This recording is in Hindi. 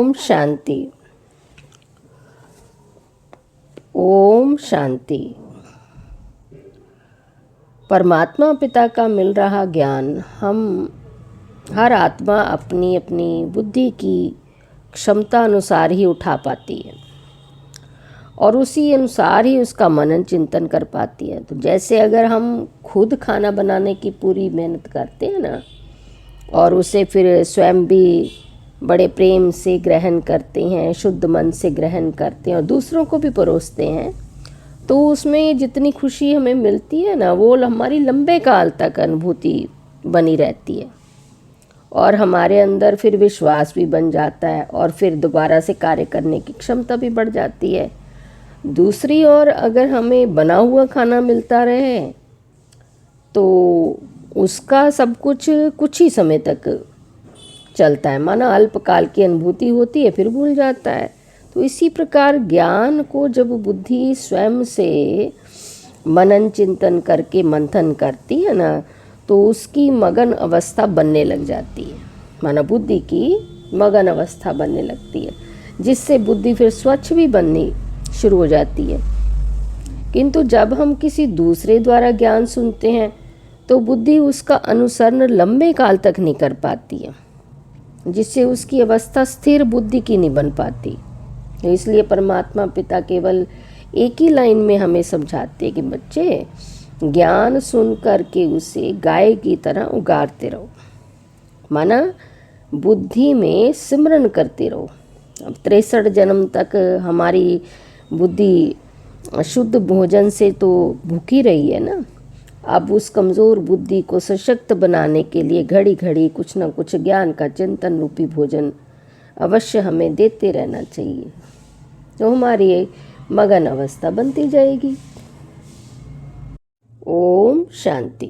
ओम शांति। ओम शांति। परमात्मा पिता का मिल रहा ज्ञान हम हर आत्मा अपनी अपनी बुद्धि की क्षमता अनुसार ही उठा पाती है और उसी अनुसार ही उसका मनन चिंतन कर पाती है। तो जैसे अगर हम खुद खाना बनाने की पूरी मेहनत करते हैं ना, और उसे फिर स्वयं भी बड़े प्रेम से ग्रहण करते हैं, शुद्ध मन से ग्रहण करते हैं और दूसरों को भी परोसते हैं, तो उसमें जितनी खुशी हमें मिलती है ना, वो हमारी लंबे काल तक अनुभूति बनी रहती है और हमारे अंदर फिर विश्वास भी बन जाता है और फिर दोबारा से कार्य करने की क्षमता भी बढ़ जाती है। दूसरी ओर अगर हमें बना हुआ खाना मिलता रहे तो उसका सब कुछ ही समय तक चलता है, माना अल्पकाल की अनुभूति होती है फिर भूल जाता है। तो इसी प्रकार ज्ञान को जब बुद्धि स्वयं से मनन चिंतन करके मंथन करती है ना, तो उसकी मगन अवस्था बनने लग जाती है, माना बुद्धि की मगन अवस्था बनने लगती है, जिससे बुद्धि फिर स्वच्छ भी बननी शुरू हो जाती है। किंतु जब हम किसी दूसरे द्वारा ज्ञान सुनते हैं तो बुद्धि उसका अनुसरण लंबे काल तक नहीं कर पाती है, जिससे उसकी अवस्था स्थिर बुद्धि की नहीं बन पाती। इसलिए परमात्मा पिता केवल एक ही लाइन में हमें समझाते कि बच्चे, ज्ञान सुन करके उसे गाय की तरह उगारते रहो, माना बुद्धि में सिमरन करते रहो। अब 63 जन्म तक हमारी बुद्धि शुद्ध भोजन से तो भूखी रही है ना। अब उस कमज़ोर बुद्धि को सशक्त बनाने के लिए घड़ी घड़ी कुछ न कुछ ज्ञान का चिंतन रूपी भोजन अवश्य हमें देते रहना चाहिए, तो हमारी मगन अवस्था बनती जाएगी। ओम शांति।